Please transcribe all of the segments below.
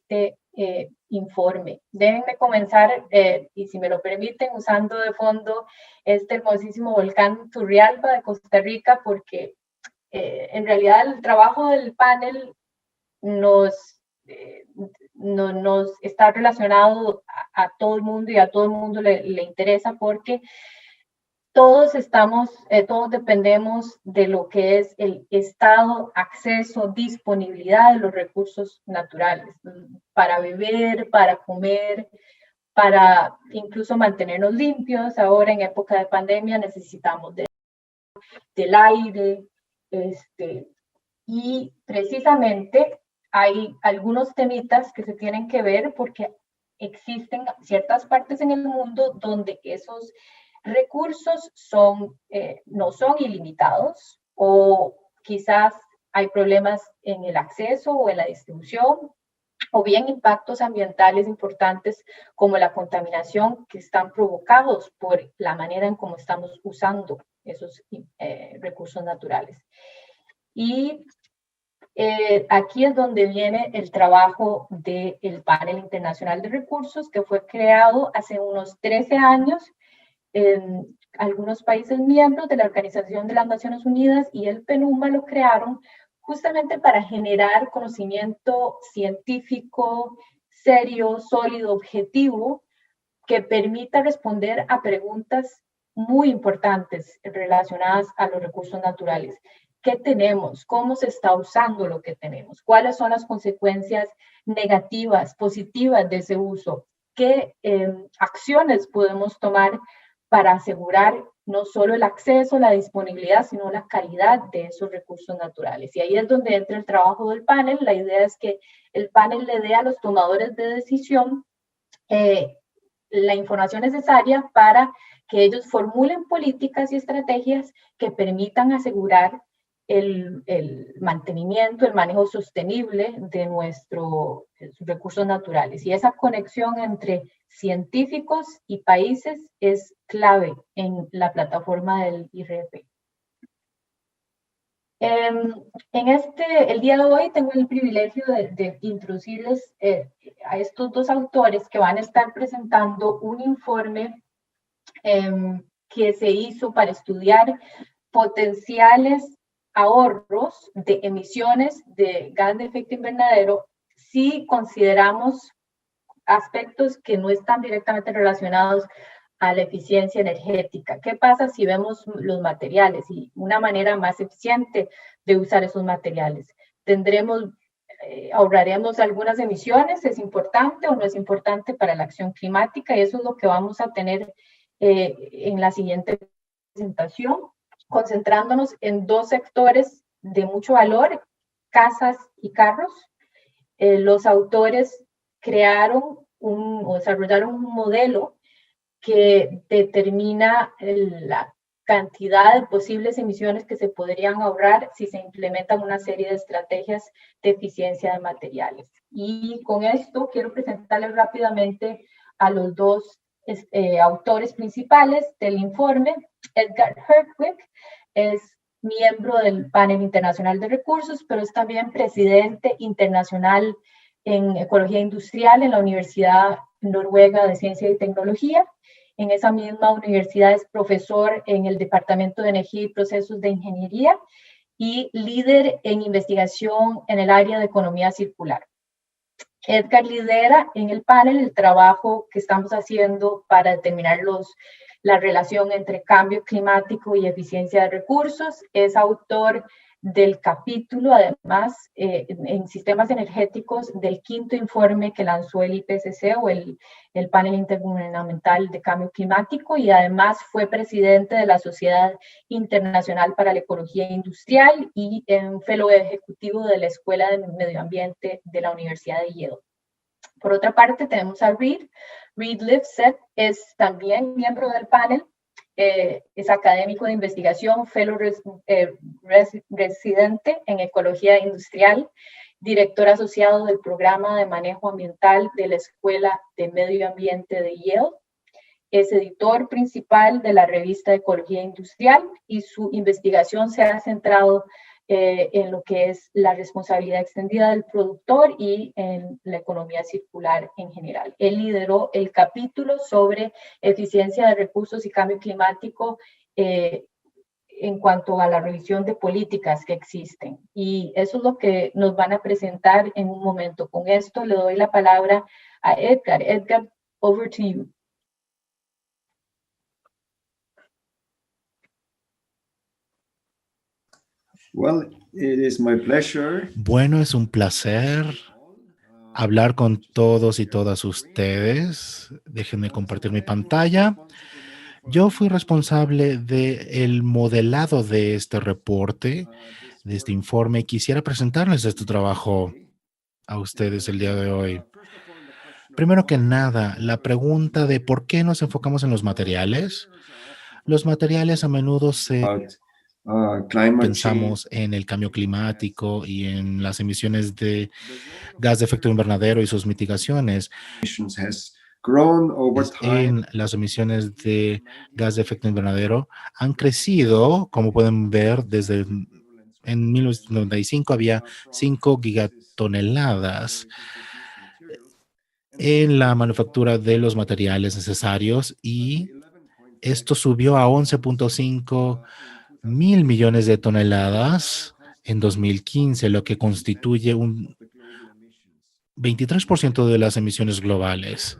este informe. Déjenme comenzar, y si me lo permiten, usando de fondo este hermosísimo volcán Turrialba de Costa Rica, porque en realidad el trabajo del panel nos está relacionado a todo el mundo, y a todo el mundo le interesa, porque todos dependemos de lo que es el estado, acceso, disponibilidad de los recursos naturales para beber, para comer, para incluso mantenernos limpios. Ahora en época de pandemia necesitamos del aire, y precisamente hay algunos temitas que se tienen que ver, porque existen ciertas partes en el mundo donde esos recursos no son ilimitados, o quizás hay problemas en el acceso o en la distribución, o bien impactos ambientales importantes como la contaminación, que están provocados por la manera en cómo estamos usando esos recursos naturales. Y aquí es donde viene el trabajo del Panel Internacional de Recursos, que fue creado hace unos 13 años en algunos países miembros de la Organización de las Naciones Unidas, y el PNUMA lo crearon justamente para generar conocimiento científico, serio, sólido, objetivo, que permita responder a preguntas muy importantes relacionadas a los recursos naturales. ¿Qué tenemos? ¿Cómo se está usando lo que tenemos? ¿Cuáles son las consecuencias negativas, positivas de ese uso? ¿Qué acciones podemos tomar para asegurar no solo el acceso, la disponibilidad, sino la calidad de esos recursos naturales? Y ahí es donde entra el trabajo del panel. La idea es que el panel le dé a los tomadores de decisión la información necesaria para que ellos formulen políticas y estrategias que permitan asegurar el mantenimiento, el manejo sostenible de nuestros recursos naturales. Y esa conexión entre científicos y países es clave en la plataforma del IRP. El día de hoy tengo el privilegio de introducirles a estos dos autores, que van a estar presentando un informe que se hizo para estudiar potenciales ahorros de emisiones de gas de efecto invernadero si consideramos aspectos que no están directamente relacionados a la eficiencia energética. ¿Qué pasa si vemos los materiales y una manera más eficiente de usar esos materiales? Ahorraremos algunas emisiones. ¿Es importante o no es importante para la acción climática? Y eso es lo que vamos a tener en la siguiente presentación, concentrándonos en dos sectores de mucho valor: casas y carros. Los autores crearon o desarrollaron un modelo que determina la cantidad de posibles emisiones que se podrían ahorrar si se implementan una serie de estrategias de eficiencia de materiales. Y con esto quiero presentarles rápidamente a los dos autores principales del informe. Edgar Hertwig es miembro del Panel Internacional de Recursos, pero es también presidente internacional en Ecología Industrial en la Universidad Noruega de Ciencia y Tecnología. En esa misma universidad es profesor en el Departamento de Energía y Procesos de Ingeniería y líder en investigación en el área de economía circular. Edgar lidera en el panel el trabajo que estamos haciendo para determinar la relación entre cambio climático y eficiencia de recursos. Es autor del capítulo, además, en sistemas energéticos, del quinto informe que lanzó el IPCC, o el Panel Intergubernamental de Cambio Climático, y además fue presidente de la Sociedad Internacional para la Ecología Industrial y un fellow ejecutivo de la Escuela de Medio Ambiente de la Universidad de Yale. Por otra parte, tenemos a Reid. Reid Lipset es también miembro del panel. Es académico de investigación, fellow residente en Ecología Industrial, director asociado del Programa de Manejo Ambiental de la Escuela de Medio Ambiente de Yale. Es editor principal de la revista Ecología Industrial, y su investigación se ha centrado en lo que es la responsabilidad extendida del productor y en la economía circular en general. Él lideró el capítulo sobre eficiencia de recursos y cambio climático en cuanto a la revisión de políticas que existen. Y eso es lo que nos van a presentar en un momento. Con esto le doy la palabra a Edgar. Edgar, over to you. Well, it is my pleasure. Bueno, es un placer hablar con todos y todas ustedes. Déjenme compartir mi pantalla. Yo fui responsable del modelado de este reporte, de este informe, y quisiera presentarles este trabajo a ustedes el día de hoy. Primero que nada, la pregunta de por qué nos enfocamos en los materiales. Los materiales a menudo pensamos en el cambio climático y en las emisiones de gas de efecto invernadero y sus mitigaciones. En las emisiones de gas de efecto invernadero han crecido, como pueden ver, desde en 1995 había 5 gigatoneladas en la manufactura de los materiales necesarios y esto subió a 11.5 mil millones de toneladas en 2015, lo que constituye un 23% de las emisiones globales.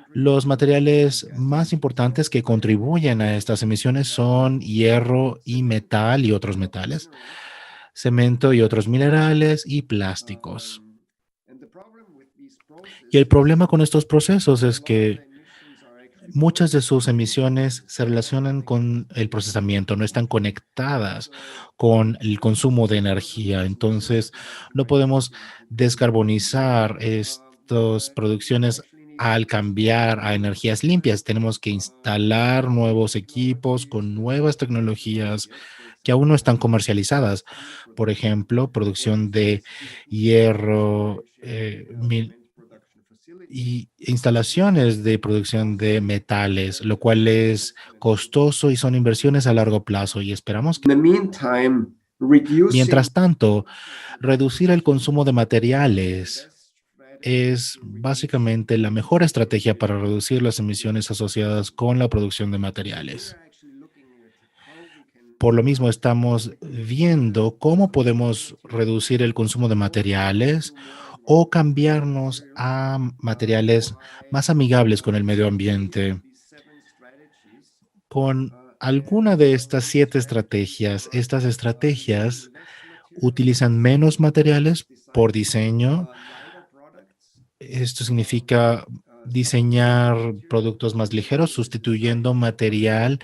Los materiales más importantes que contribuyen a estas emisiones son hierro y metal y otros metales, cemento y otros minerales y plásticos. Y el problema con estos procesos es que muchas de sus emisiones se relacionan con el procesamiento, no están conectadas con el consumo de energía. Entonces, no podemos descarbonizar estas producciones al cambiar a energías limpias. Tenemos que instalar nuevos equipos con nuevas tecnologías que aún no están comercializadas. Por ejemplo, producción de hierro, y instalaciones de producción de metales, lo cual es costoso y son inversiones a largo plazo y esperamos que mientras tanto, reducir el consumo de materiales es básicamente la mejor estrategia para reducir las emisiones asociadas con la producción de materiales. Por lo mismo, estamos viendo cómo podemos reducir el consumo de materiales o cambiarnos a materiales más amigables con el medio ambiente. Con alguna de estas 7 estrategias, estas estrategias utilizan menos materiales por diseño. Esto significa diseñar productos más ligeros, sustituyendo material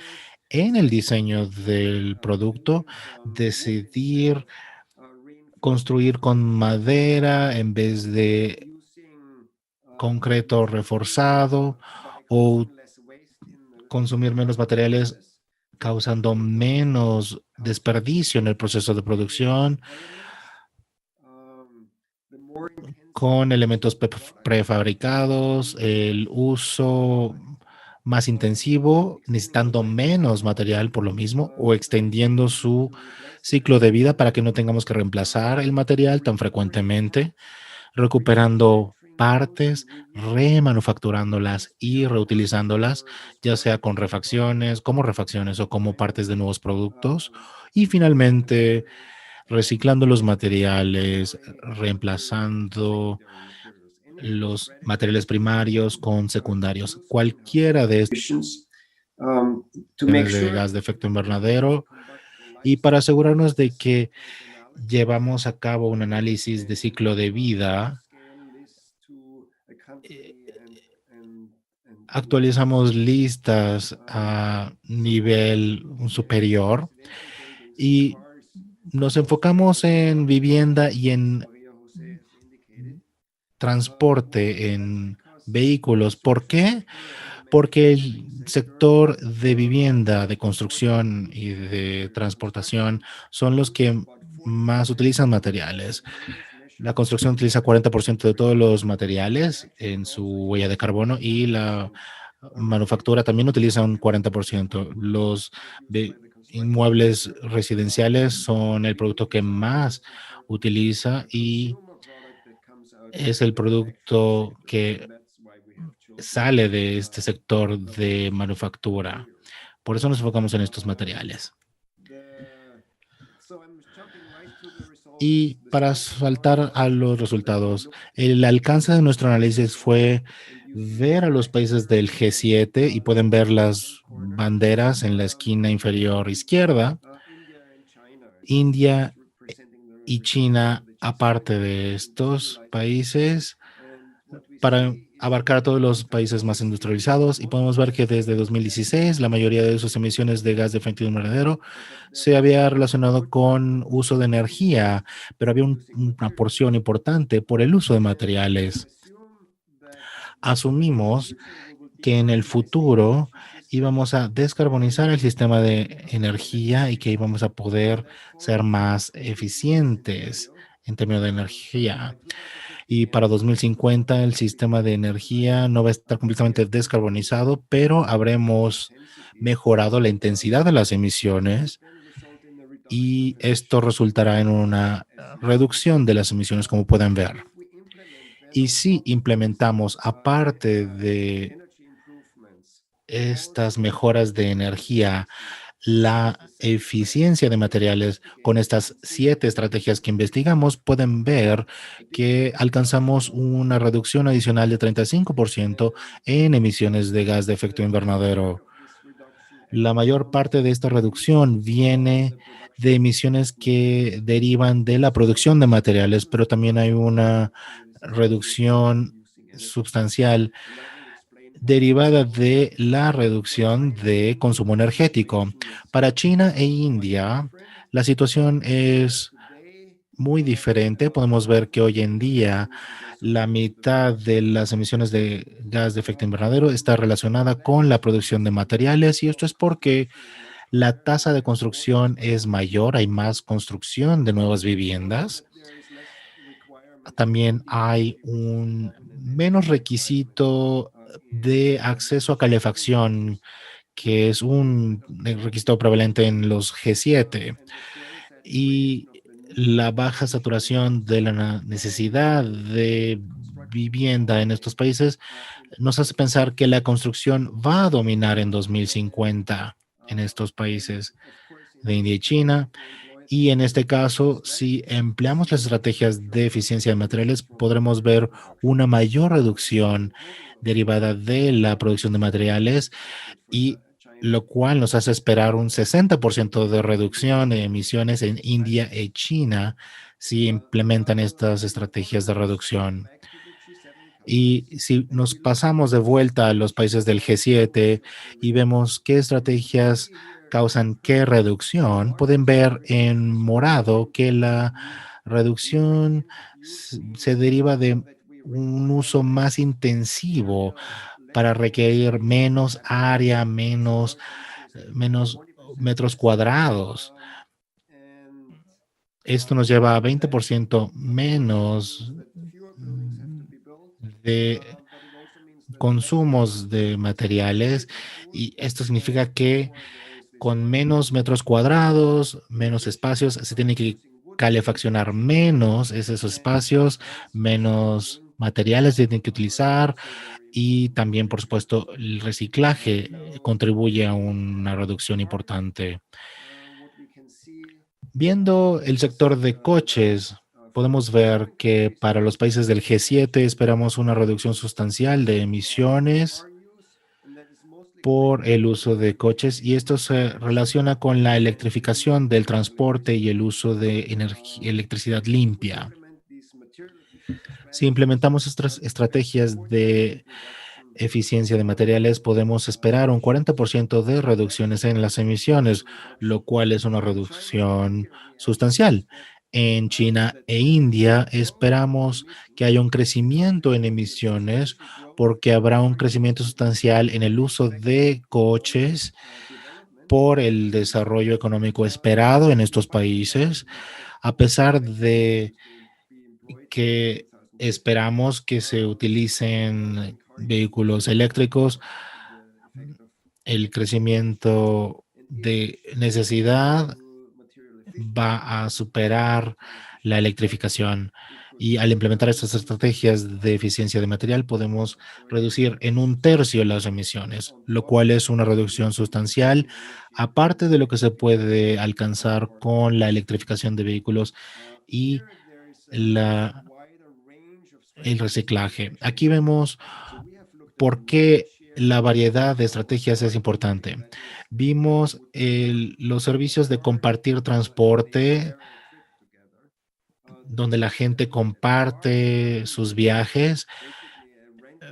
en el diseño del producto, decidir construir con madera en vez de concreto reforzado o consumir menos materiales causando menos desperdicio en el proceso de producción con elementos prefabricados, el uso más intensivo, necesitando menos material por lo mismo o extendiendo su ciclo de vida para que no tengamos que reemplazar el material tan frecuentemente, recuperando partes, remanufacturándolas y reutilizándolas, ya sea con refacciones, como refacciones o como partes de nuevos productos. Y finalmente, reciclando los materiales, reemplazando los materiales primarios con secundarios. Cualquiera de estos de gas de efecto invernadero y para asegurarnos de que llevamos a cabo un análisis de ciclo de vida, actualizamos listas a nivel superior y nos enfocamos en vivienda y en transporte, en vehículos. ¿Por qué? Porque el sector de vivienda, de construcción y de transportación son los que más utilizan materiales. La construcción utiliza 40% de todos los materiales en su huella de carbono y la manufactura también utiliza un 40%. Los inmuebles residenciales son el producto que más utiliza y es el producto que sale de este sector de manufactura. Por eso nos enfocamos en estos materiales. Y para saltar a los resultados, el alcance de nuestro análisis fue ver a los países del G7 y pueden ver las banderas en la esquina inferior izquierda. India y China, aparte de estos países, para abarcar a todos los países más industrializados, y podemos ver que desde 2016 la mayoría de sus emisiones de gas de efecto invernadero se había relacionado con uso de energía, pero había una porción importante por el uso de materiales. Asumimos que en el futuro íbamos a descarbonizar el sistema de energía y que íbamos a poder ser más eficientes en términos de energía. Y para 2050 el sistema de energía no va a estar completamente descarbonizado, pero habremos mejorado la intensidad de las emisiones y esto resultará en una reducción de las emisiones, como pueden ver. Y si implementamos, aparte de estas mejoras de energía, la eficiencia de materiales con estas 7 estrategias que investigamos, pueden ver que alcanzamos una reducción adicional de 35% en emisiones de gas de efecto invernadero. La mayor parte de esta reducción viene de emisiones que derivan de la producción de materiales, pero también hay una reducción sustancial derivada de la reducción de consumo energético. Para China e India, la situación es muy diferente. Podemos ver que hoy en día la mitad de las emisiones de gas de efecto invernadero está relacionada con la producción de materiales y esto es porque la tasa de construcción es mayor, hay más construcción de nuevas viviendas. También hay un menos requisito de acceso a calefacción, que es un requisito prevalente en los G7, y la baja saturación de la necesidad de vivienda en estos países nos hace pensar que la construcción va a dominar en 2050 en estos países de India y China. Y en este caso, si empleamos las estrategias de eficiencia de materiales, podremos ver una mayor reducción derivada de la producción de materiales y lo cual nos hace esperar un 60% de reducción de emisiones en India y China si implementan estas estrategias de reducción. Y si nos pasamos de vuelta a los países del G7 y vemos qué estrategias causan qué reducción, pueden ver en morado que la reducción se deriva de un uso más intensivo para requerir menos área, menos metros cuadrados. Esto nos lleva a 20% menos de consumos de materiales y esto significa que con menos metros cuadrados, menos espacios, se tiene que calefaccionar menos esos espacios, menos materiales se tienen que utilizar y también, por supuesto, el reciclaje contribuye a una reducción importante. Viendo el sector de coches, podemos ver que para los países del G7 esperamos una reducción sustancial de emisiones por el uso de coches y esto se relaciona con la electrificación del transporte y el uso de electricidad limpia. Si implementamos estas estrategias de eficiencia de materiales, podemos esperar un 40% de reducciones en las emisiones, lo cual es una reducción sustancial. En China e India esperamos que haya un crecimiento en emisiones porque habrá un crecimiento sustancial en el uso de coches por el desarrollo económico esperado en estos países, a pesar de que esperamos que se utilicen vehículos eléctricos. El crecimiento de necesidad va a superar la electrificación. Y al implementar estas estrategias de eficiencia de material, podemos reducir en 1/3 las emisiones, lo cual es una reducción sustancial, aparte de lo que se puede alcanzar con la electrificación de vehículos y el reciclaje. Aquí vemos por qué la variedad de estrategias es importante. Vimos los servicios de compartir transporte, donde la gente comparte sus viajes.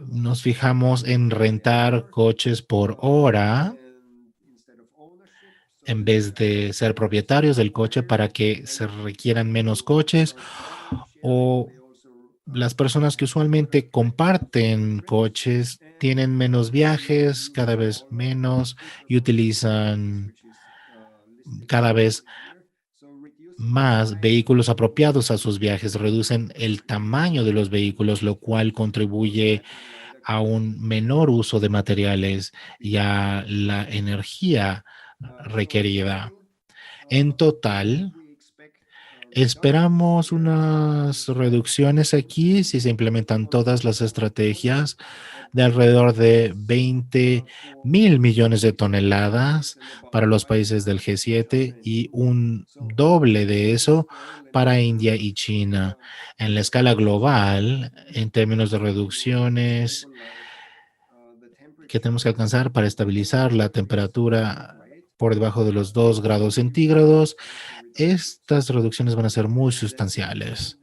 Nos fijamos en rentar coches por hora en vez de ser propietarios del coche para que se requieran menos coches, o las personas que usualmente comparten coches tienen menos viajes, cada vez menos, y utilizan cada vez más vehículos apropiados a sus viajes, reducen el tamaño de los vehículos, lo cual contribuye a un menor uso de materiales y a la energía requerida. En total, esperamos unas reducciones aquí si se implementan todas las estrategias de alrededor de 20.000 millones de toneladas para los países del G7 y un doble de eso para India y China. En la escala global, en términos de reducciones que tenemos que alcanzar para estabilizar la temperatura por debajo de los 2 grados centígrados, estas reducciones van a ser muy sustanciales.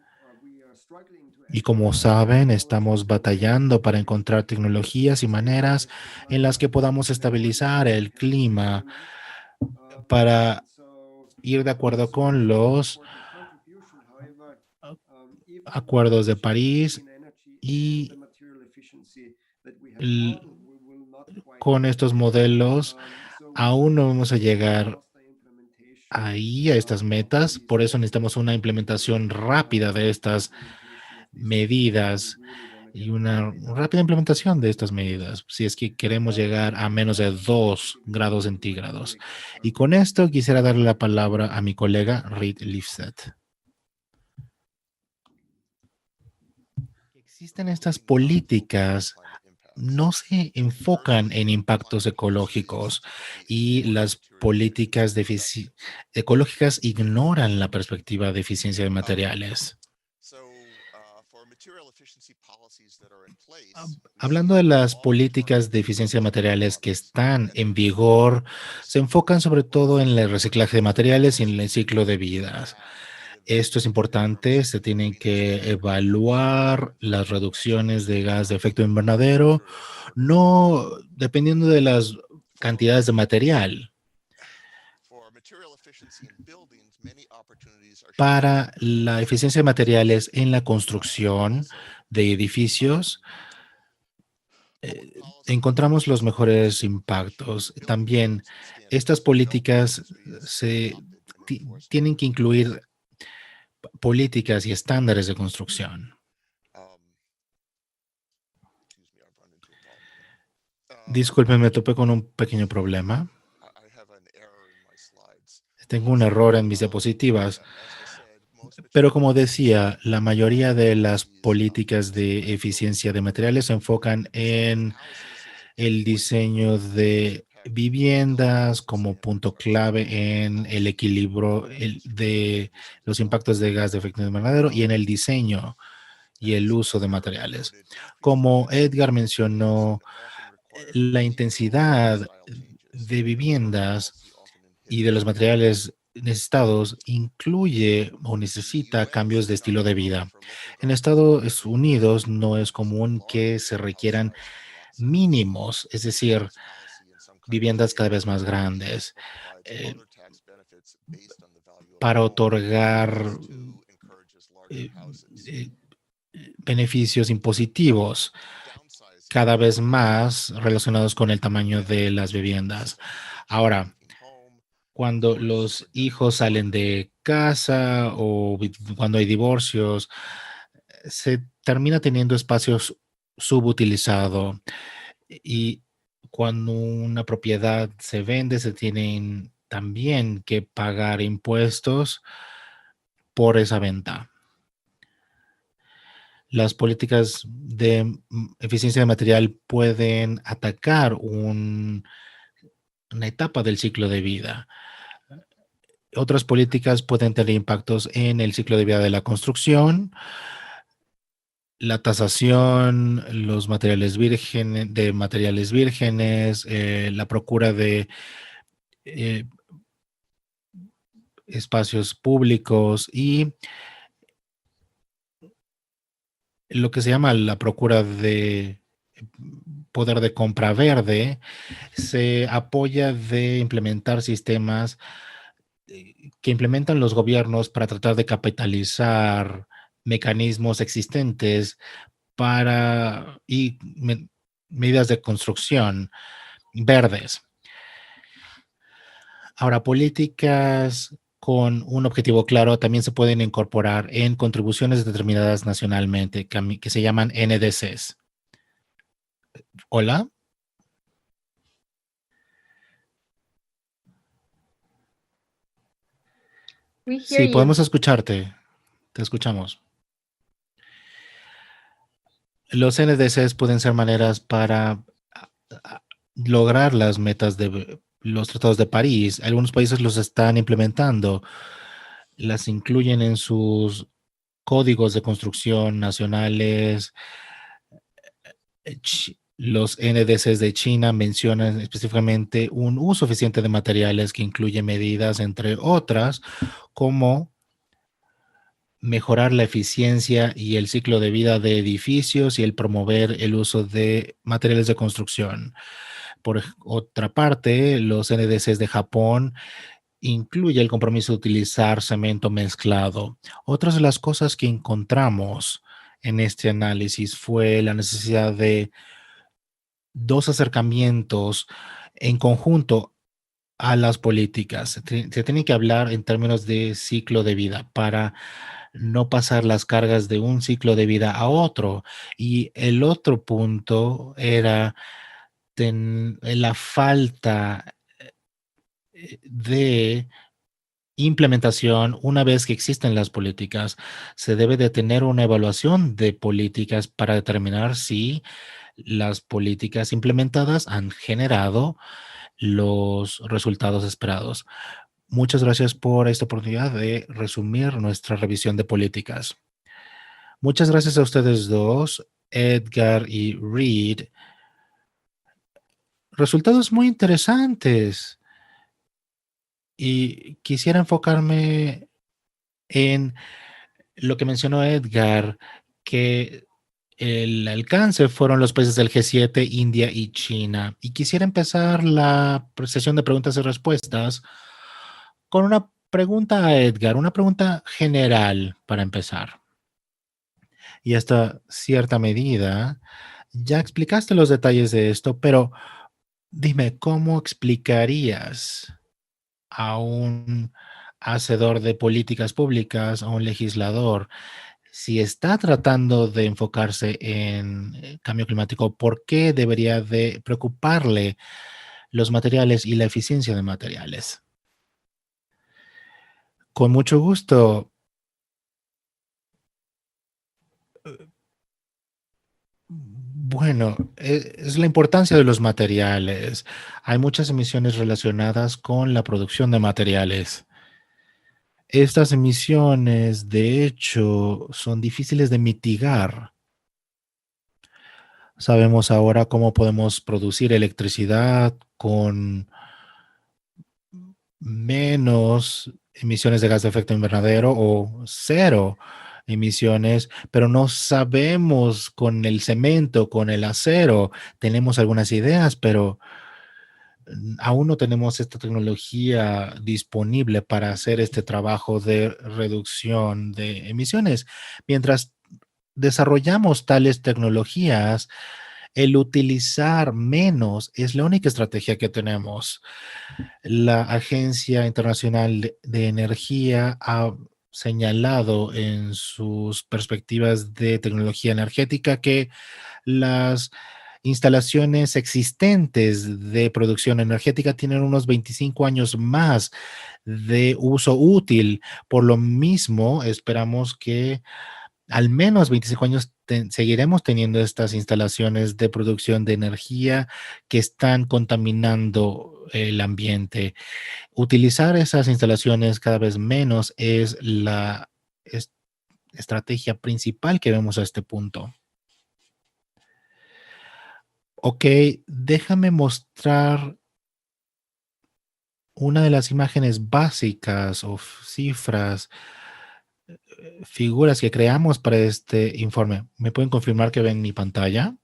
Y como saben, estamos batallando para encontrar tecnologías y maneras en las que podamos estabilizar el clima para ir de acuerdo con los acuerdos de París y con estos modelos aún no vamos a llegar ahí a estas metas. Por eso necesitamos una implementación rápida de estas medidas y una rápida implementación de estas medidas, si es que queremos llegar a menos de 2 grados centígrados. Y con esto quisiera darle la palabra a mi colega Reid Lifset. Existen estas políticas, no se enfocan en impactos ecológicos y las políticas ecológicas ignoran la perspectiva de eficiencia de materiales. Hablando de las políticas de eficiencia de materiales que están en vigor, se enfocan sobre todo en el reciclaje de materiales y en el ciclo de vidas. Esto es importante, se tienen que evaluar las reducciones de gas de efecto invernadero, no dependiendo de las cantidades de material. Para la eficiencia de materiales en la construcción de edificios, encontramos los mejores impactos. También estas políticas tienen que incluir políticas y estándares de construcción. Disculpen, me topé con un pequeño problema. Tengo un error en mis diapositivas. Pero como decía, la mayoría de las políticas de eficiencia de materiales se enfocan en el diseño de viviendas como punto clave en el equilibrio de los impactos de gas de efecto invernadero y en el diseño y el uso de materiales. Como Edgar mencionó, la intensidad de viviendas y de los materiales necesitados incluye o necesita cambios de estilo de vida. En Estados Unidos no es común que se requieran mínimos, es decir, viviendas cada vez más grandes, para otorgar beneficios impositivos cada vez más relacionados con el tamaño de las viviendas. Ahora, cuando los hijos salen de casa o cuando hay divorcios, se termina teniendo espacios subutilizados y cuando una propiedad se vende, se tienen también que pagar impuestos por esa venta. Las políticas de eficiencia de material pueden atacar una etapa del ciclo de vida. Otras políticas pueden tener impactos en el ciclo de vida de la construcción, la tasación, los materiales vírgenes, la procura de eh, espacios públicos y lo que se llama la procura de poder de compra verde. Se apoya de implementar sistemas que implementan los gobiernos para tratar de capitalizar mecanismos existentes para medidas de construcción verdes. Ahora, políticas con un objetivo claro también se pueden incorporar en contribuciones determinadas nacionalmente que se llaman NDCs. Hola. Sí, podemos escucharte. Te escuchamos. Los NDCs pueden ser maneras para lograr las metas de los tratados de París. Algunos países los están implementando. Las incluyen en sus códigos de construcción nacionales. Los NDCs de China mencionan específicamente un uso eficiente de materiales que incluye medidas, entre otras, como mejorar la eficiencia y el ciclo de vida de edificios y el promover el uso de materiales de construcción. Por otra parte, los NDCs de Japón incluye el compromiso de utilizar cemento mezclado. Otras de las cosas que encontramos en este análisis fue la necesidad de dos acercamientos en conjunto a las políticas. Se tiene que hablar en términos de ciclo de vida para no pasar las cargas de un ciclo de vida a otro. Y el otro punto era la falta de implementación. Una vez que existen las políticas, se debe de tener una evaluación de políticas para determinar si las políticas implementadas han generado los resultados esperados. Muchas gracias por esta oportunidad de resumir nuestra revisión de políticas. Muchas gracias a ustedes dos, Edgar y Reed. Resultados muy interesantes. Y quisiera enfocarme en lo que mencionó Edgar, que el alcance fueron los países del G7, India y China. Y quisiera empezar la sesión de preguntas y respuestas con una pregunta a Edgar, una pregunta general para empezar. Y hasta cierta medida, ya explicaste los detalles de esto, pero dime, ¿cómo explicarías a un hacedor de políticas públicas, a un legislador, si está tratando de enfocarse en cambio climático, por qué debería de preocuparle los materiales y la eficiencia de materiales? Con mucho gusto. Bueno, es la importancia de los materiales. Hay muchas emisiones relacionadas con la producción de materiales. Estas emisiones, de hecho, son difíciles de mitigar. Sabemos ahora cómo podemos producir electricidad con menos emisiones de gas de efecto invernadero o cero emisiones, pero no sabemos con el cemento, con el acero. Tenemos algunas ideas, pero aún no tenemos esta tecnología disponible para hacer este trabajo de reducción de emisiones. Mientras desarrollamos tales tecnologías, el utilizar menos es la única estrategia que tenemos. La Agencia Internacional de Energía ha señalado en sus perspectivas de tecnología energética que las instalaciones existentes de producción energética tienen unos 25 años más de uso útil. Por lo mismo, esperamos que al menos 25 años seguiremos teniendo estas instalaciones de producción de energía que están contaminando el ambiente. Utilizar esas instalaciones cada vez menos es la estrategia principal que vemos a este punto. Ok, déjame mostrar una de las imágenes básicas o cifras, figuras que creamos para este informe. ¿Me pueden confirmar que ven mi pantalla?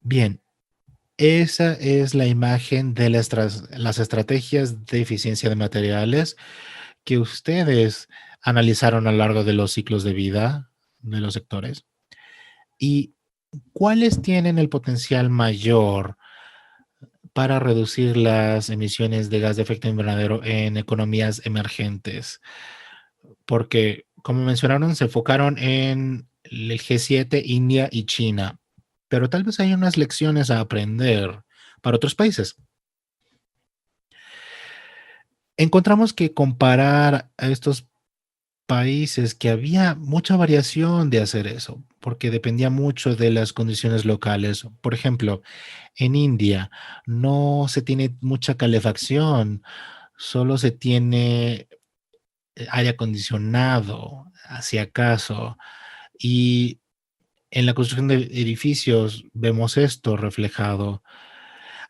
Bien, esa es la imagen de las estrategias de eficiencia de materiales que ustedes analizaron a lo largo de los ciclos de vida de los sectores. ¿Y cuáles tienen el potencial mayor para reducir las emisiones de gas de efecto invernadero en economías emergentes? Porque, como mencionaron, se enfocaron en el G7, India y China, pero tal vez hay unas lecciones a aprender para otros países. Encontramos que comparar a estos países que había mucha variación de hacer eso, porque dependía mucho de las condiciones locales. Por ejemplo, en India no se tiene mucha calefacción, solo se tiene aire acondicionado, si acaso. Y en la construcción de edificios vemos esto reflejado.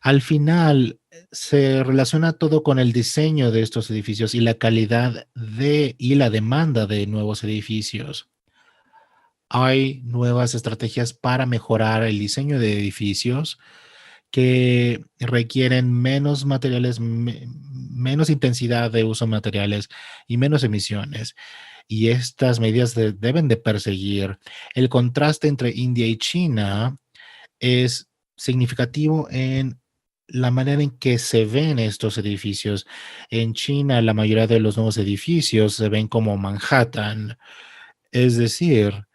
Al final, se relaciona todo con el diseño de estos edificios y la calidad y la demanda de nuevos edificios. Hay nuevas estrategias para mejorar el diseño de edificios que requieren menos materiales, menos intensidad de uso de materiales y menos emisiones. Y estas medidas deben de perseguir. El contraste entre India y China es significativo en la manera en que se ven estos edificios. En China, la mayoría de los nuevos edificios se ven como Manhattan, es decir,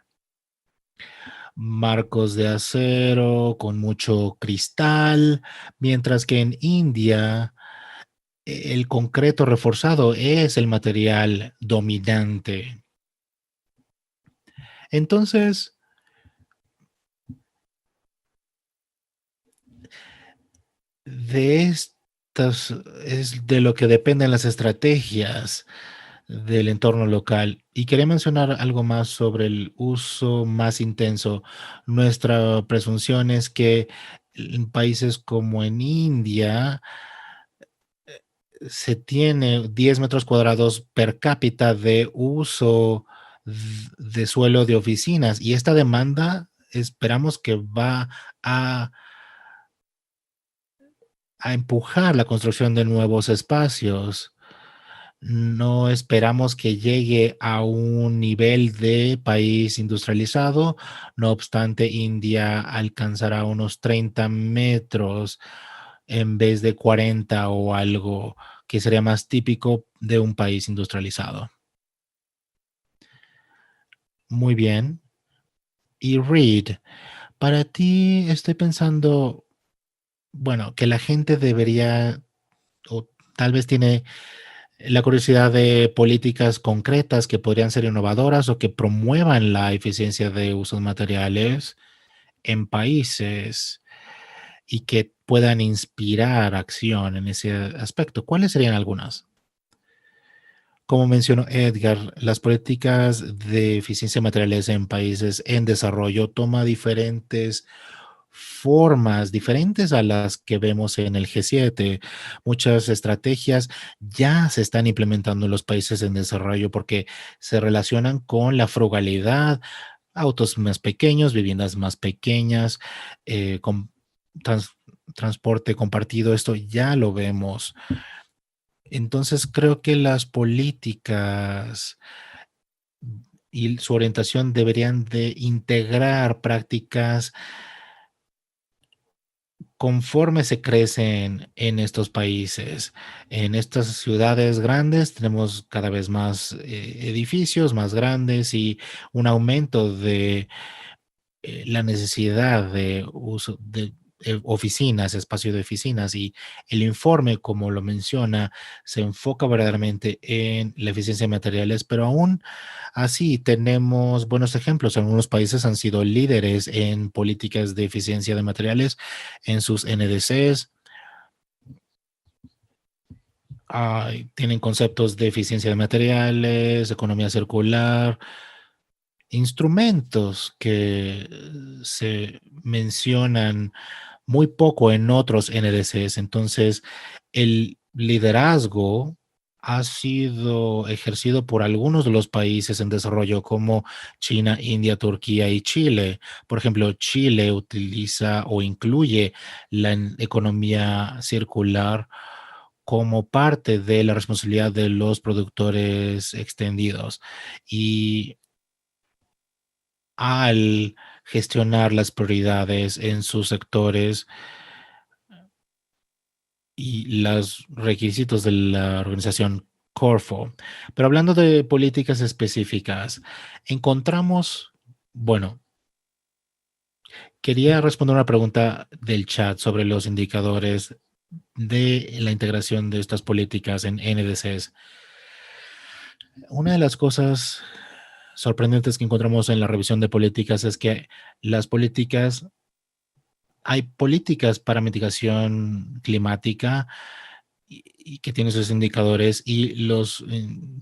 marcos de acero con mucho cristal, mientras que en India el concreto reforzado es el material dominante. Entonces, de estas es de lo que dependen las estrategias del entorno local. Y quería mencionar algo más sobre el uso más intenso. Nuestra presunción es que en países como en India se tiene 10 metros cuadrados per cápita de uso de suelo de oficinas y esta demanda esperamos que va a empujar la construcción de nuevos espacios. No esperamos que llegue a un nivel de país industrializado. No obstante, India alcanzará unos 30 metros en vez de 40 o algo que sería más típico de un país industrializado. Muy bien. Y Reed, para ti estoy pensando, bueno, que la gente debería, o tal vez tiene la curiosidad de políticas concretas que podrían ser innovadoras o que promuevan la eficiencia de usos materiales en países y que puedan inspirar acción en ese aspecto. ¿Cuáles serían algunas? Como mencionó Edgar, las políticas de eficiencia de materiales en países en desarrollo toma diferentes formas diferentes a las que vemos en el G7. Muchas estrategias ya se están implementando en los países en desarrollo porque se relacionan con la frugalidad, autos más pequeños, viviendas más pequeñas, con transporte compartido. Esto ya lo vemos. Entonces creo que las políticas y su orientación deberían de integrar prácticas conforme se crece en estos países. En estas ciudades grandes tenemos cada vez más edificios más grandes y un aumento de la necesidad de uso de oficinas, espacio de oficinas, y el informe, como lo menciona, se enfoca verdaderamente en la eficiencia de materiales, pero aún así tenemos buenos ejemplos. Algunos países han sido líderes en políticas de eficiencia de materiales en sus NDCs. Tienen conceptos de eficiencia de materiales, economía circular, instrumentos que se mencionan muy poco en otros NDCs. Entonces, el liderazgo ha sido ejercido por algunos de los países en desarrollo como China, India, Turquía y Chile. Por ejemplo, Chile utiliza o incluye la economía circular como parte de la responsabilidad de los productores extendidos. Y al gestionar las prioridades en sus sectores y los requisitos de la organización Corfo. Pero hablando de políticas específicas, encontramos, bueno, quería responder una pregunta del chat sobre los indicadores de la integración de estas políticas en NDCs. Una de las cosas sorprendentes que encontramos en la revisión de políticas es que hay políticas para mitigación climática y que tienen sus indicadores, y los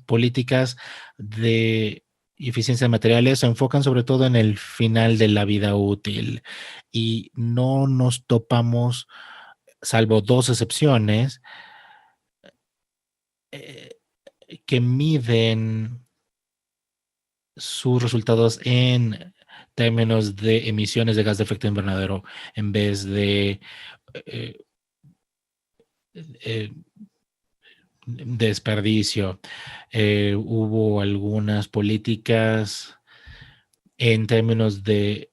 políticas de eficiencia de materiales se enfocan sobre todo en el final de la vida útil, y no nos topamos, salvo dos excepciones, eh, que miden sus resultados en términos de emisiones de gas de efecto invernadero en vez de eh, eh, desperdicio. Hubo algunas políticas en términos de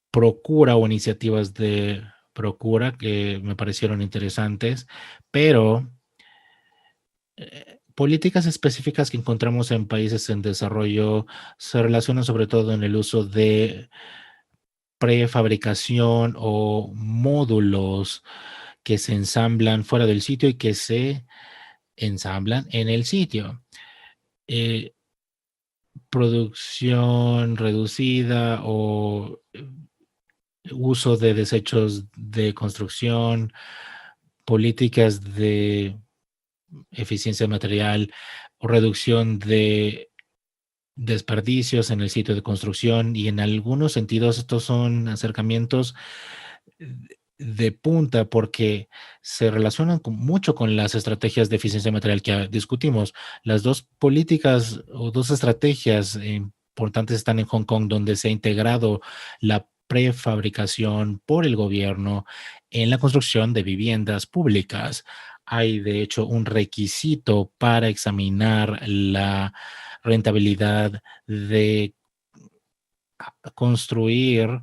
procura o iniciativas de procura que me parecieron interesantes, pero políticas específicas que encontramos en países en desarrollo se relacionan sobre todo en el uso de prefabricación o módulos que se ensamblan fuera del sitio y que se ensamblan en el sitio. Producción reducida o uso de desechos de construcción, políticas de eficiencia de material o reducción de desperdicios en el sitio de construcción, y en algunos sentidos estos son acercamientos de punta porque se relacionan mucho con las estrategias de eficiencia de material que discutimos. Las dos políticas o dos estrategias importantes están en Hong Kong, donde se ha integrado la prefabricación por el gobierno en la construcción de viviendas públicas. Hay, de hecho, un requisito para examinar la rentabilidad de construir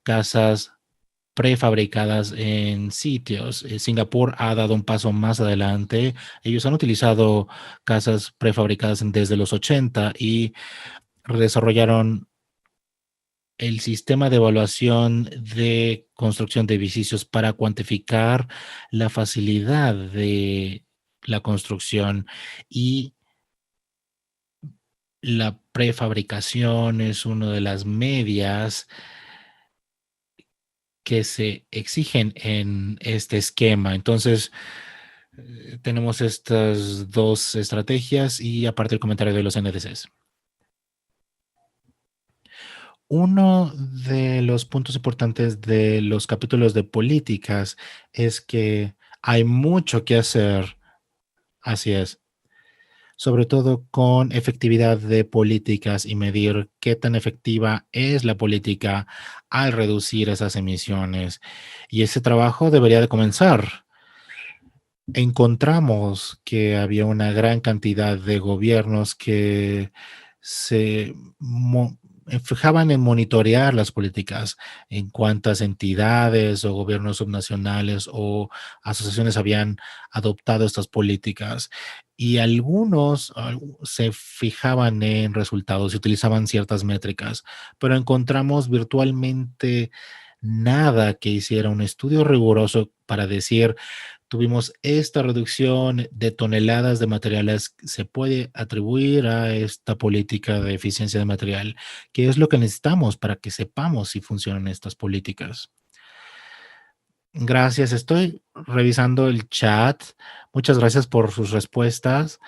casas prefabricadas en sitios. Singapur ha dado un paso más adelante. Ellos han utilizado casas prefabricadas desde los 80 y desarrollaron el sistema de evaluación de construcción de edificios para cuantificar la facilidad de la construcción, y la prefabricación es una de las medias que se exigen en este esquema. Entonces, tenemos estas dos estrategias y aparte el comentario de los NDCs. Uno de los puntos importantes de los capítulos de políticas es que hay mucho que hacer, así es, sobre todo con efectividad de políticas y medir qué tan efectiva es la política al reducir esas emisiones. Y ese trabajo debería de comenzar. Encontramos que había una gran cantidad de gobiernos que se fijaban en monitorear las políticas, en cuántas entidades o gobiernos subnacionales o asociaciones habían adoptado estas políticas. Y algunos se fijaban en resultados y utilizaban ciertas métricas, pero encontramos virtualmente nada que hiciera un estudio riguroso para decir: tuvimos esta reducción de toneladas de materiales, se puede atribuir a esta política de eficiencia de material, que es lo que necesitamos para que sepamos si funcionan estas políticas. Gracias, estoy revisando el chat. Muchas gracias por sus respuestas.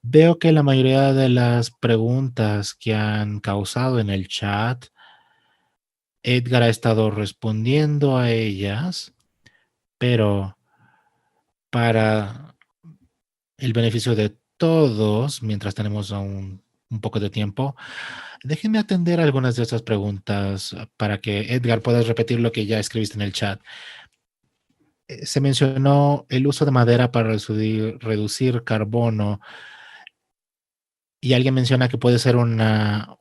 Veo que la mayoría de las preguntas que han causado en el chat, Edgar ha estado respondiendo a ellas, pero para el beneficio de todos, mientras tenemos aún un poco de tiempo, déjenme atender algunas de estas preguntas para que Edgar puedas repetir lo que ya escribiste en el chat. Se mencionó el uso de madera para reducir carbono y alguien menciona que puede ser un arma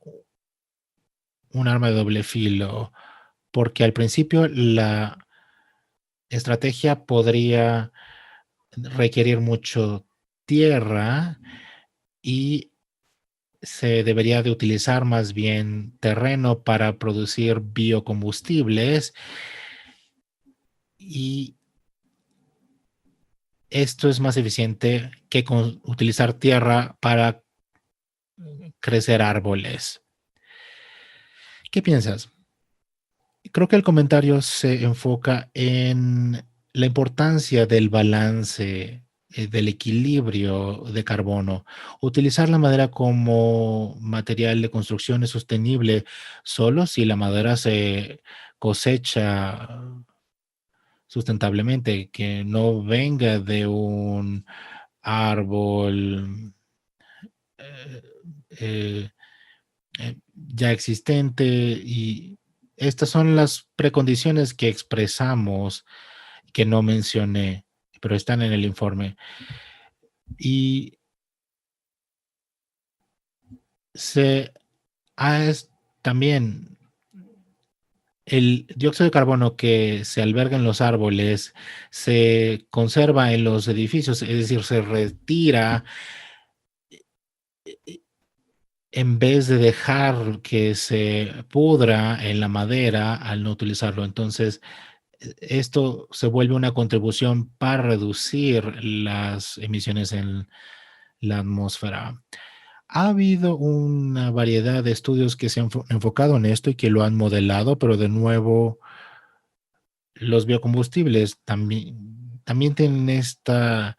de doble filo, porque al principio la estrategia podría requerir mucho tierra y se debería de utilizar más bien terreno para producir biocombustibles, y esto es más eficiente que utilizar tierra para crecer árboles. ¿Qué piensas? Creo que el comentario se enfoca en la importancia del balance, del equilibrio de carbono. Utilizar la madera como material de construcción es sostenible solo si la madera se cosecha sustentablemente, que no venga de un árbol eh, eh, ya existente, y estas son las precondiciones que expresamos, que no mencioné, pero están en el informe. Y también el dióxido de carbono que se alberga en los árboles se conserva en los edificios, es decir, se retira en vez de dejar que se pudra en la madera al no utilizarlo. Entonces, esto se vuelve una contribución para reducir las emisiones en la atmósfera. Ha habido una variedad de estudios que se han enfocado en esto y que lo han modelado, pero de nuevo, los biocombustibles también tienen esta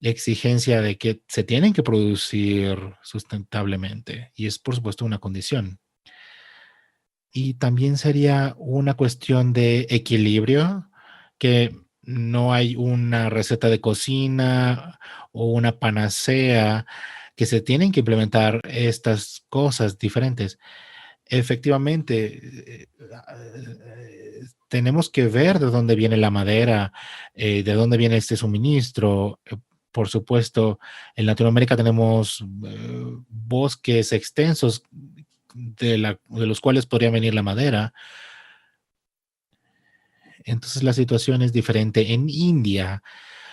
exigencia de que se tienen que producir sustentablemente, y es por supuesto una condición. Y también sería una cuestión de equilibrio, que no hay una receta de cocina o una panacea, que se tienen que implementar estas cosas diferentes. Efectivamente, tenemos que ver de dónde viene la madera, de dónde viene este suministro. Por supuesto, en Latinoamérica tenemos bosques extensos de los cuales podría venir la madera. Entonces la situación es diferente en India,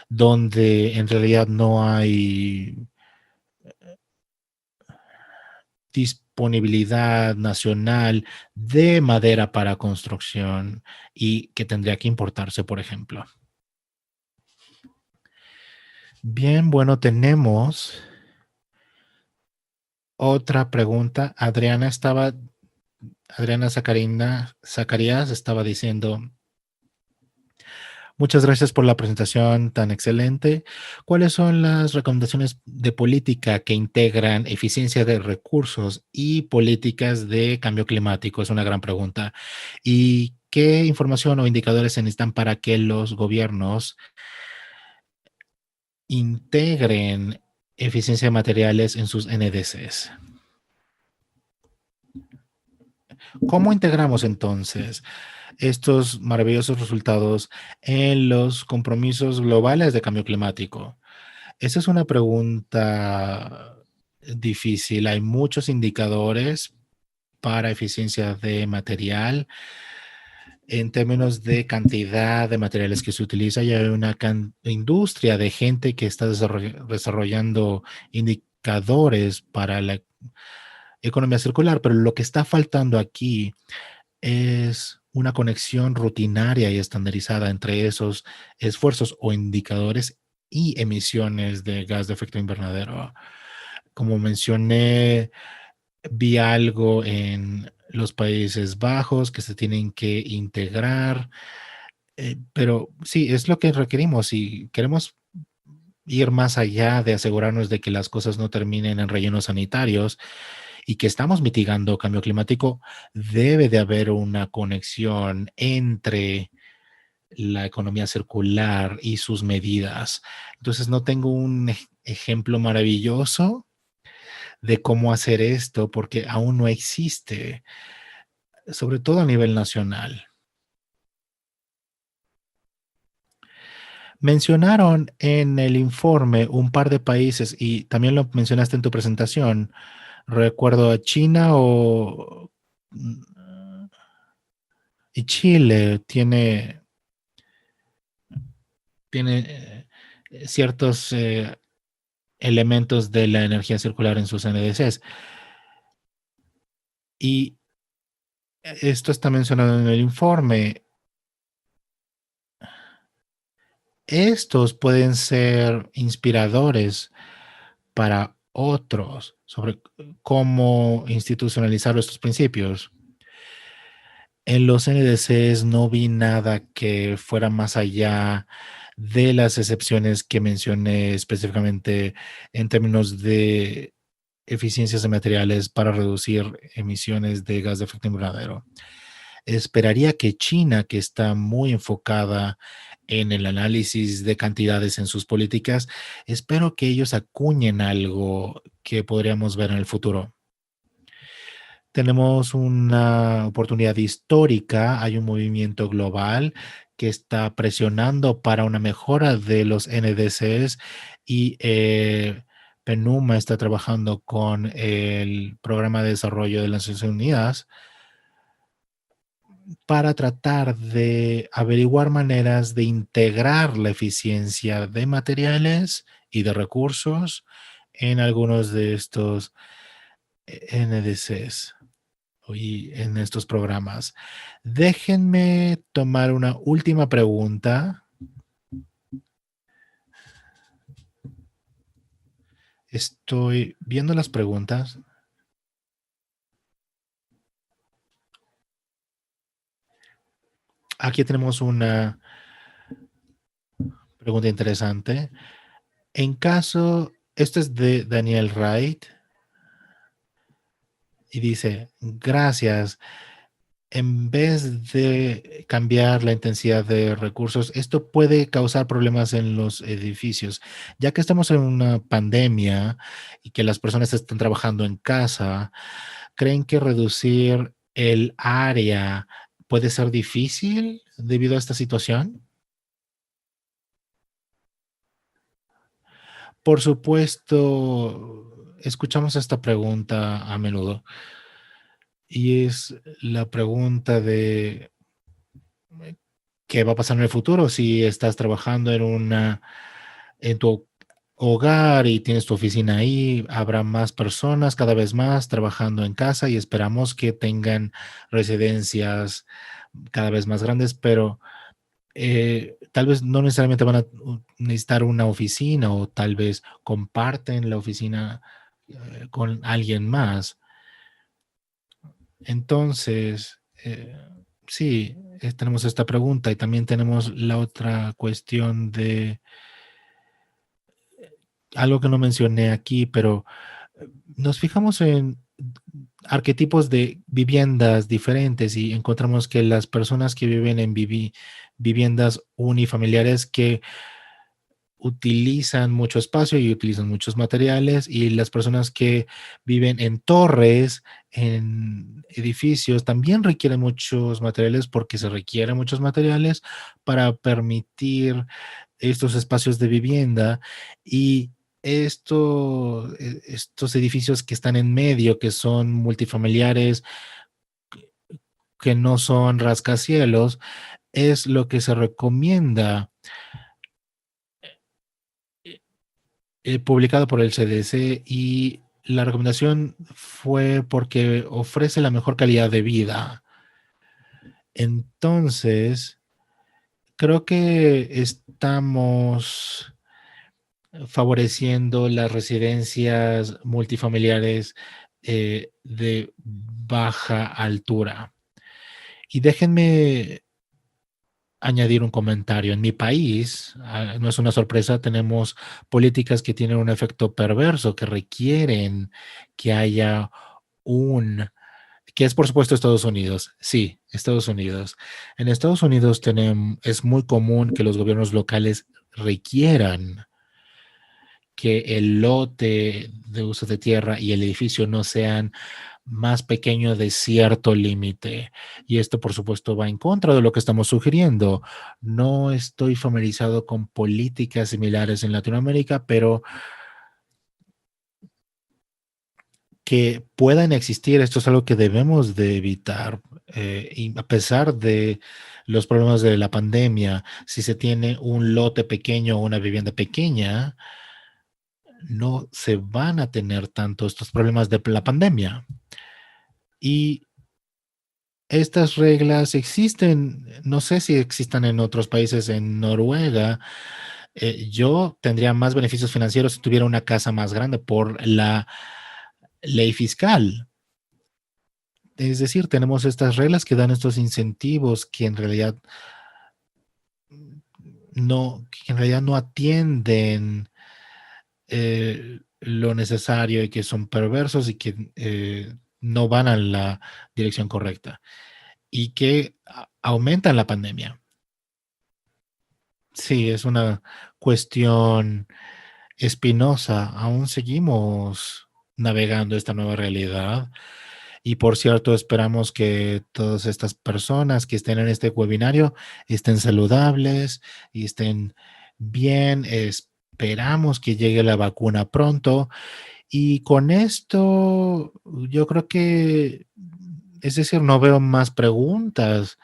donde en realidad no hay disponibilidad nacional de madera para construcción y que tendría que importarse, por ejemplo. Bien, bueno, tenemos otra pregunta. Adriana Zacarías estaba diciendo: muchas gracias por la presentación tan excelente. ¿Cuáles son las recomendaciones de política que integran eficiencia de recursos y políticas de cambio climático? Es una gran pregunta. ¿Y qué información o indicadores se necesitan para que los gobiernos integren eficiencia de materiales en sus NDCs? ¿Cómo integramos entonces estos maravillosos resultados en los compromisos globales de cambio climático? Esa es una pregunta difícil. Hay muchos indicadores para eficiencia de material. En términos de cantidad de materiales que se utiliza, ya hay una industria de gente que está desarrollando indicadores para la economía circular, pero lo que está faltando aquí es una conexión rutinaria y estandarizada entre esos esfuerzos o indicadores y emisiones de gas de efecto invernadero. Como mencioné, vi algo en los Países Bajos que se tienen que integrar, pero sí, es lo que requerimos. Si queremos ir más allá de asegurarnos de que las cosas no terminen en rellenos sanitarios y que estamos mitigando cambio climático, debe de haber una conexión entre la economía circular y sus medidas. Entonces, no tengo un ejemplo maravilloso de cómo hacer esto porque aún no existe, sobre todo a nivel nacional. Mencionaron en el informe un par de países y también lo mencionaste en tu presentación. Recuerdo a China y Chile tiene ciertos elementos de la energía circular en sus NDCs. Y esto está mencionado en el informe. Estos pueden ser inspiradores para otros sobre cómo institucionalizar estos principios. En los NDCs no vi nada que fuera más allá de las excepciones que mencioné específicamente en términos de eficiencias de materiales para reducir emisiones de gas de efecto invernadero. Esperaría que China, que está muy enfocada en el análisis de cantidades en sus políticas, espero que ellos acuñen algo que podríamos ver en el futuro. Tenemos una oportunidad histórica, hay un movimiento global que está presionando para una mejora de los NDCs y PNUMA está trabajando con el Programa de Desarrollo de las Naciones Unidas para tratar de averiguar maneras de integrar la eficiencia de materiales y de recursos en algunos de estos NDCs y en estos programas. Déjenme tomar una última pregunta. Estoy viendo las preguntas. Aquí tenemos una pregunta interesante. En caso, esto es de Daniel Wright y dice, gracias. En vez de cambiar la intensidad de recursos, esto puede causar problemas en los edificios. Ya que estamos en una pandemia y que las personas están trabajando en casa, ¿creen que reducir el área puede ser difícil debido a esta situación? Por supuesto, escuchamos esta pregunta a menudo y es la pregunta de qué va a pasar en el futuro si estás trabajando en tu hogar y tienes tu oficina ahí. Habrá más personas cada vez más trabajando en casa y esperamos que tengan residencias cada vez más grandes, pero tal vez no necesariamente van a necesitar una oficina o tal vez comparten la oficina con alguien más. Entonces, sí, tenemos esta pregunta y también tenemos la otra cuestión de algo que no mencioné aquí, pero nos fijamos en arquetipos de viviendas diferentes y encontramos que las personas que viven en viviendas unifamiliares que utilizan mucho espacio y utilizan muchos materiales y las personas que viven en torres, en edificios, también requieren muchos materiales porque se requieren muchos materiales para permitir estos espacios de vivienda y estos edificios que están en medio, que son multifamiliares, que no son rascacielos, es lo que se recomienda, publicado por el CDC, y la recomendación fue porque ofrece la mejor calidad de vida. Entonces, creo que estamos favoreciendo las residencias multifamiliares de baja altura. Y déjenme añadir un comentario. En mi país, no es una sorpresa, tenemos políticas que tienen un efecto perverso, que requieren que haya un, que es por supuesto Estados Unidos. Sí, Estados Unidos. En Estados Unidos es muy común que los gobiernos locales requieran que el lote de uso de tierra y el edificio no sean más pequeño de cierto límite. Y esto, por supuesto, va en contra de lo que estamos sugiriendo. No estoy familiarizado con políticas similares en Latinoamérica, pero que puedan existir, esto es algo que debemos de evitar. Y a pesar de los problemas de la pandemia, si se tiene un lote pequeño o una vivienda pequeña, no se van a tener tanto estos problemas de la pandemia. Y estas reglas existen, no sé si existan en otros países. En Noruega, yo tendría más beneficios financieros si tuviera una casa más grande por la ley fiscal. Es decir, tenemos estas reglas que dan estos incentivos que en realidad no atienden lo necesario, y que son perversos y que no van a la dirección correcta y que aumentan la pandemia. Sí, es una cuestión espinosa. Aún seguimos navegando esta nueva realidad. Y por cierto, esperamos que todas estas personas que estén en este webinario estén saludables y estén bien. Esperamos que llegue la vacuna pronto. Y con esto, yo creo que, es decir, no veo más preguntas.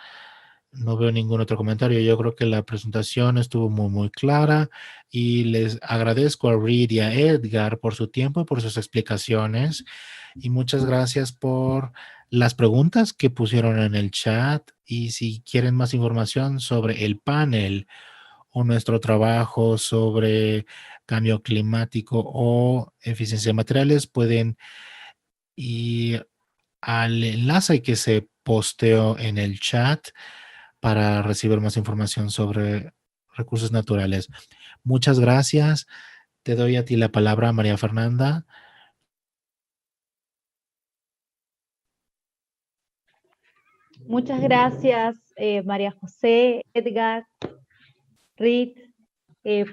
No veo ningún otro comentario. Yo creo que la presentación estuvo muy, muy clara, y les agradezco a Reed y a Edgar por su tiempo y por sus explicaciones. Y muchas gracias por las preguntas que pusieron en el chat. Y si quieren más información sobre el panel o nuestro trabajo sobre cambio climático o eficiencia de materiales, pueden ir al enlace que se posteó en el chat para recibir más información sobre recursos naturales. Muchas gracias. Te doy a ti la palabra, María Fernanda. Muchas gracias, María José, Edgar, Reed,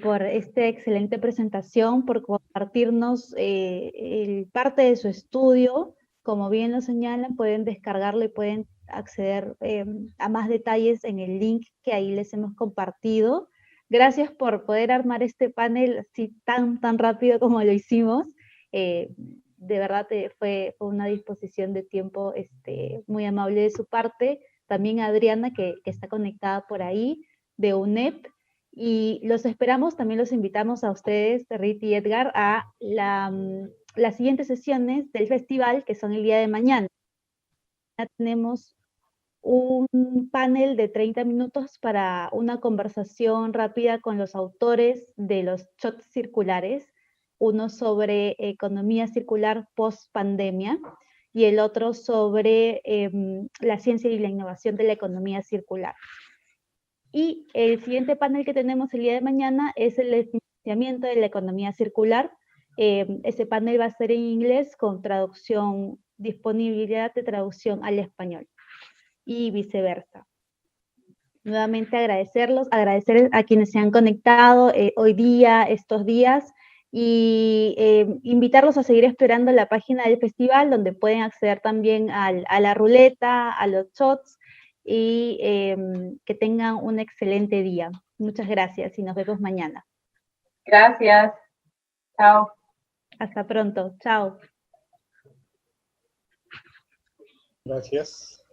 por esta excelente presentación, por compartirnos parte de su estudio. Como bien lo señalan, pueden descargarlo y pueden acceder a más detalles en el link que ahí les hemos compartido. Gracias por poder armar este panel así tan rápido como lo hicimos. De verdad fue una disposición de tiempo muy amable de su parte. También a Adriana, que está conectada por ahí, de UNEP. Y los esperamos, también los invitamos a ustedes, Reed y Edgar, a las siguientes sesiones del festival, que son el día de mañana. Ya tenemos un panel de 30 minutos para una conversación rápida con los autores de los shots circulares, uno sobre economía circular post pandemia y el otro sobre la ciencia y la innovación de la economía circular. Y el siguiente panel que tenemos el día de mañana es el financiamiento de la economía circular. Ese panel va a ser en inglés con traducción, disponibilidad de traducción al español y viceversa. Nuevamente agradecer a quienes se han conectado hoy día, estos días, y invitarlos a seguir explorando la página del festival, donde pueden acceder también a la ruleta, a los shots, y que tengan un excelente día. Muchas gracias y nos vemos mañana. Gracias. Chao. Hasta pronto. Chao. Gracias.